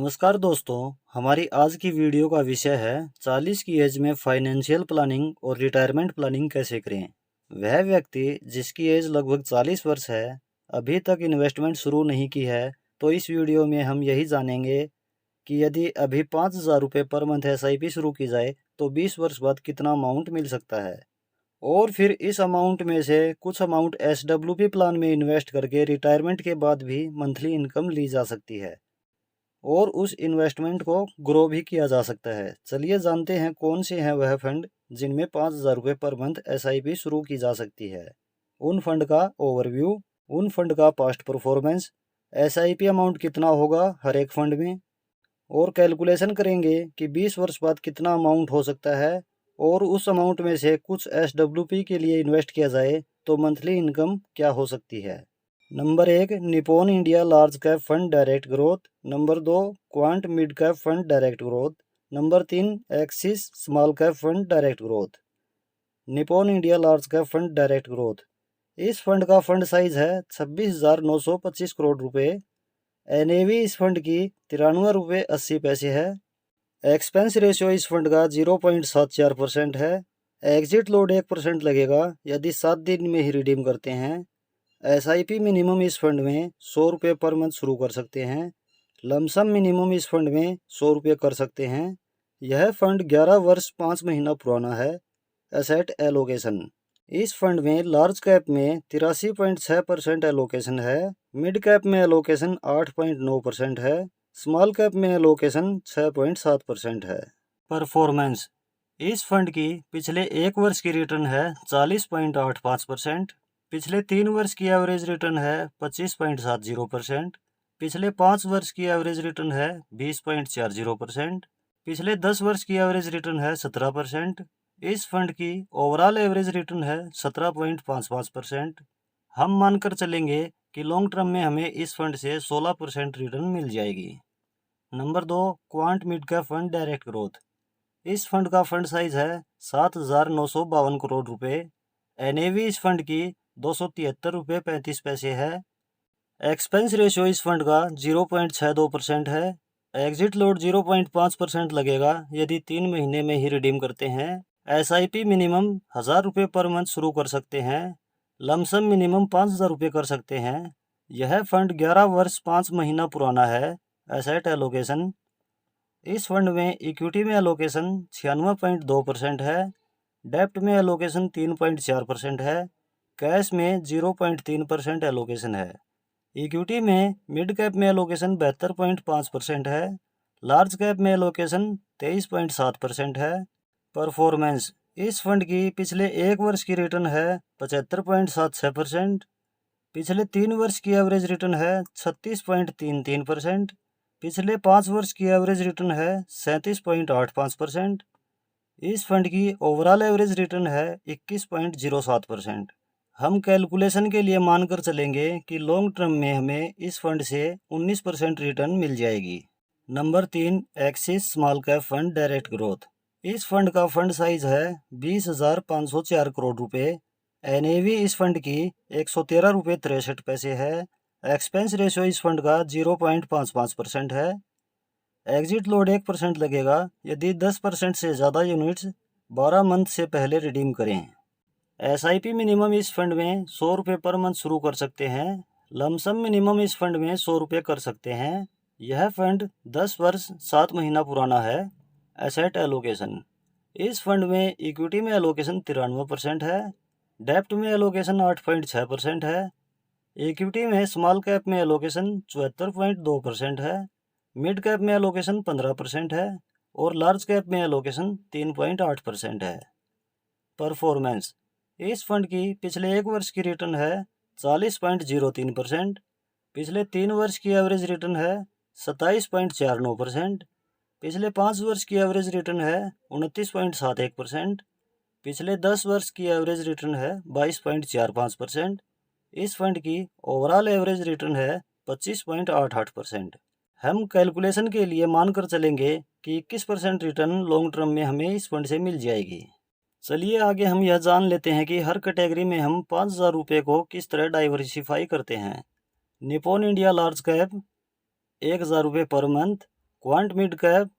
नमस्कार दोस्तों, हमारी आज की वीडियो का विषय है 40 की एज में फाइनेंशियल प्लानिंग और रिटायरमेंट प्लानिंग कैसे करें। वह व्यक्ति जिसकी एज लगभग 40 वर्ष है, अभी तक इन्वेस्टमेंट शुरू नहीं की है, तो इस वीडियो में हम यही जानेंगे कि यदि अभी 5,000 रुपये पर मंथ SIP शुरू की जाए तो 20 वर्ष बाद कितना अमाउंट मिल सकता है। और फिर इस अमाउंट में से कुछ अमाउंट SWP प्लान में इन्वेस्ट करके रिटायरमेंट के बाद भी मंथली इनकम ली जा सकती है और उस इन्वेस्टमेंट को ग्रो भी किया जा सकता है। चलिए जानते हैं कौन से हैं वह फंड जिनमें 5,000 रुपये पर मंथ SIP शुरू की जा सकती है। उन फंड का ओवरव्यू, उन फंड का पास्ट परफॉर्मेंस, SIP अमाउंट कितना होगा हर एक फंड में, और कैलकुलेशन करेंगे कि 20 वर्ष बाद कितना अमाउंट हो सकता है, और उस अमाउंट में से कुछ SWP के लिए इन्वेस्ट किया जाए तो मंथली इनकम क्या हो सकती है। Number 1, Nippon India large cap fund direct growth. Number 2, quant mid cap fund direct growth. Number 3, axis small cap fund direct growth. Nippon India large cap fund direct growth, इस fund का fund size है 26,925 करोड़ रुपए। NAV इस fund की 93 रुपये 80 पैसे है। Expense ratio इस फंड का 0.74% है। एग्जिट लोड 1% लगेगा यदि 7 दिन में ही रिडीम करते हैं। SIP मिनिमम इस फंड में 100 रुपये पर मंथ शुरू कर सकते हैं। लमसम मिनिमम इस फंड में 100 रुपये कर सकते हैं। यह फंड 11 वर्ष 5 महीना पुराना है। एसेट एलोकेशन, इस फंड में लार्ज कैप में 83.6% एलोकेशन है। मिड कैप में एलोकेशन 8.9% है। स्मॉल कैप में एलोकेशन 6.7% है। परफॉर्मेंस, इस फंड की पिछले एक वर्ष की रिटर्न है 40.85%। पिछले 3 वर्ष की एवरेज रिटर्न है 25.70%। पिछले 5 वर्ष की एवरेज रिटर्न है 20.40%। पिछले 10 वर्ष की एवरेज रिटर्न है 17%। इस फंड की ओवरऑल एवरेज रिटर्न है 17.55%। हम मानकर चलेंगे कि लॉन्ग टर्म में हमें इस फंड से 16% रिटर्न मिल जाएगी। Number 2, quant mid cap fund direct growth, इस फंड का फंड साइज है 7,952 करोड़ रुपए। NAV इस फंड की 273 रुपये 35 पैसे है। एक्सपेंस रेशियो इस फंड का 0.62% है। एग्जिट लोड 0.5% लगेगा यदि 3 महीने में ही रिडीम करते हैं। SIP मिनिमम 1,000 रुपये पर मंथ शुरू कर सकते हैं। लमसम मिनिमम 5,000 रुपये कर सकते हैं। यह फंड 11 वर्ष 5 महीना पुराना है। एसेट एलोकेशन, इस फंड में इक्विटी में एलोकेशन 96.2% है। डेप्ट में एलोकेशन 3.4% है। कैश में 0.3% एलोकेशन है। इक्विटी में मिड कैप में एलोकेशन 72.5% है। लार्ज कैप में एलोकेशन 23.7% है। परफॉर्मेंस, इस फंड की पिछले एक वर्ष की रिटर्न है 75.76%। पिछले 3 वर्ष की एवरेज रिटर्न है 36.33%। पिछले 5 वर्ष की एवरेज रिटर्न है 37.85%। इस फंड की ओवरऑल एवरेज रिटर्न है 21.07%। हम कैलकुलेशन के लिए मानकर चलेंगे कि लॉन्ग टर्म में हमें इस फंड से 19% रिटर्न मिल जाएगी। Number 3, axis small cap fund direct growth, इस फंड का फंड साइज है 20,504 करोड़ रुपए। NAV इस फंड की 113 रुपये 63 पैसे है। एक्सपेंस रेशियो इस फंड का 0.55% है। एग्जिट लोड 1% लगेगा यदि 10% से ज़्यादा यूनिट्स 12 मंथ से पहले रिडीम करें। SIP मिनिमम इस फंड में 100 रुपये पर मंथ शुरू कर सकते हैं। लमसम मिनिमम इस फंड में 100 रुपये कर सकते हैं। यह फंड 10 वर्ष 7 महीना पुराना है। एसेट एलोकेशन, इस फंड में इक्विटी में एलोकेशन 93% है। डेप्ट में एलोकेशन 8.6% है। इक्विटी में स्मॉल कैप में एलोकेशन 74.2% है। मिड कैप में एलोकेशन 15% है और लार्ज कैप में एलोकेशन 3.8% है। परफॉर्मेंस, इस फंड की पिछले एक वर्ष की रिटर्न है 40.03%। पिछले 3 वर्ष की एवरेज रिटर्न है 27.49%। पिछले 5 वर्ष की एवरेज रिटर्न है 29.71%। पिछले 10 वर्ष की एवरेज रिटर्न है 22.45%। इस फंड की ओवरऑल एवरेज रिटर्न है 25.88%। हम कैलकुलेशन के लिए मानकर चलेंगे कि 21% रिटर्न लॉन्ग टर्म में हमें इस फंड से मिल जाएगी। चलिए आगे हम यह जान लेते हैं कि हर कैटेगरी में हम 5,000 रुपये को किस तरह डाइवर्सिफाई करते हैं। निपॉन इंडिया लार्ज कैप 1,000 रुपये per month, quant mid cap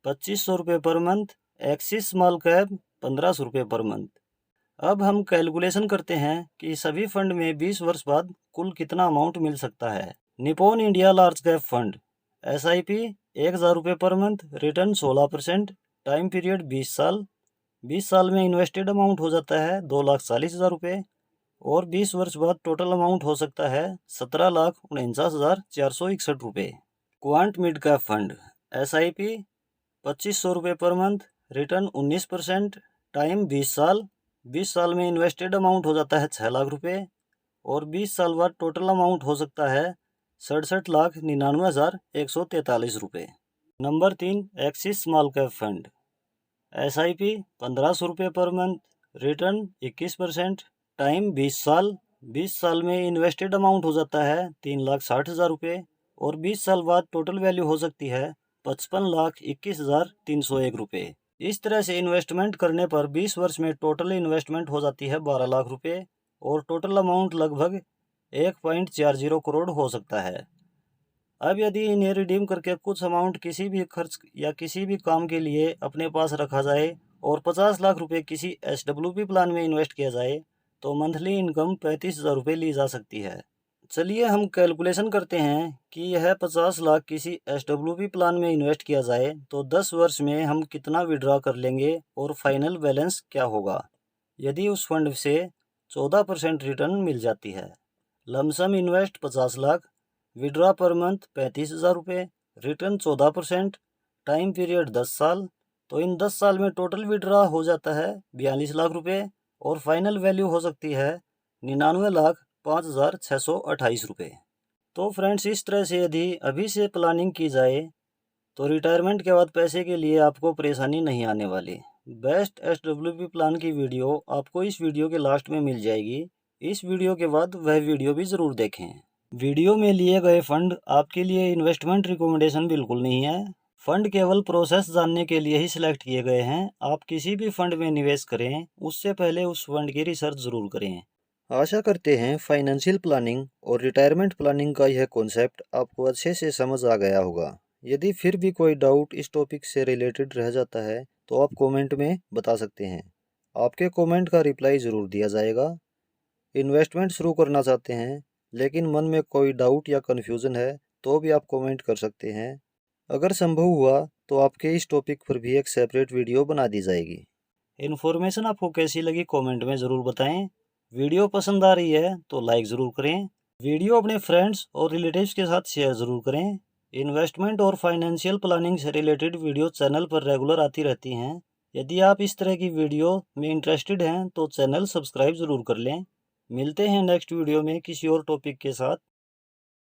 2500 रुपये per month, axis small cap 1500 रुपये पर मंथ। अब हम कैलकुलेशन करते हैं कि सभी फंड में 20 वर्ष बाद कुल कितना अमाउंट मिल सकता है। Nippon India large cap fund SIP 1000 रुपये per month, return 16%, time period 20 साल। 20 साल में इन्वेस्टेड अमाउंट हो जाता है 2,40,000 रुपये और 20 वर्ष बाद टोटल अमाउंट हो सकता है 17,49,461 रुपये। Quant mid cap fund SIP 2500 रुपये पर मंथ, रिटर्न 19%, टाइम 20 साल। 20 साल में इन्वेस्टेड अमाउंट हो जाता है 6 लाख रुपये और 20 साल बाद टोटल अमाउंट हो सकता है 67,99,143 रुपये। Number 3 axis small cap fund SIP 1500 रुपये पर मंथ, रिटर्न 21%, टाइम 20 साल। 20 साल में इन्वेस्टेड अमाउंट हो जाता है 3,60,000 रुपये और 20 साल बाद टोटल वैल्यू हो सकती है 55,21,301 रुपये। इस तरह से इन्वेस्टमेंट करने पर 20 वर्ष में टोटल इन्वेस्टमेंट हो जाती है 12 लाख रुपये और टोटल अमाउंट लगभग 1.40 करोड़ हो सकता है। अब यदि इन्हें रिडीम करके कुछ अमाउंट किसी भी खर्च या किसी भी काम के लिए अपने पास रखा जाए और 50 लाख रुपये किसी SWP प्लान में इन्वेस्ट किया जाए तो मंथली इनकम 35,000 रुपये ली जा सकती है। चलिए हम कैलकुलेशन करते हैं कि यह 50 लाख किसी SWP प्लान में इन्वेस्ट किया जाए तो 10 वर्ष में हम कितना विड्रॉ कर लेंगे और फाइनल बैलेंस क्या होगा यदि उस फंड से 14% रिटर्न मिल जाती है। Lump sum invest 50 lakh, withdraw per month 35,000 रुपये, रिटर्न 14%, टाइम पीरियड 10 साल। तो इन 10 साल में टोटल विड्रॉ हो जाता है 42 लाख रुपये और फाइनल वैल्यू हो सकती है 99,05,628 रुपये। तो फ्रेंड्स, इस तरह से यदि अभी से प्लानिंग की जाए तो रिटायरमेंट के बाद पैसे के लिए आपको परेशानी नहीं आने वाली। बेस्ट SWP प्लान की वीडियो आपको इस वीडियो के लास्ट में मिल जाएगी। इस वीडियो के बाद वह वीडियो भी ज़रूर देखें। वीडियो में लिए गए फंड आपके लिए इन्वेस्टमेंट रिकमेंडेशन बिल्कुल नहीं है। फंड केवल प्रोसेस जानने के लिए ही सिलेक्ट किए गए हैं। आप किसी भी फंड में निवेश करें उससे पहले उस फंड की रिसर्च ज़रूर करें। आशा करते हैं फाइनेंशियल प्लानिंग और रिटायरमेंट प्लानिंग का यह कॉन्सेप्ट आपको अच्छे से समझ आ गया होगा। यदि फिर भी कोई डाउट इस टॉपिक से रिलेटेड रह जाता है तो आप कमेंट में बता सकते हैं। आपके कमेंट का रिप्लाई ज़रूर दिया जाएगा। इन्वेस्टमेंट शुरू करना चाहते हैं लेकिन मन में कोई डाउट या कन्फ्यूज़न है तो भी आप कमेंट कर सकते हैं। अगर संभव हुआ तो आपके इस टॉपिक पर भी एक सेपरेट वीडियो बना दी जाएगी। इन्फॉर्मेशन आपको कैसी लगी कमेंट में ज़रूर बताएं। वीडियो पसंद आ रही है तो लाइक ज़रूर करें। वीडियो अपने फ्रेंड्स और रिलेटिव्स के साथ शेयर ज़रूर करें। इन्वेस्टमेंट और फाइनेंशियल प्लानिंग से रिलेटेड वीडियो चैनल पर रेगुलर आती रहती हैं। यदि आप इस तरह की वीडियो में इंटरेस्टेड हैं तो चैनल सब्सक्राइब ज़रूर कर लें। मिलते हैं नेक्स्ट वीडियो में किसी और टॉपिक के साथ।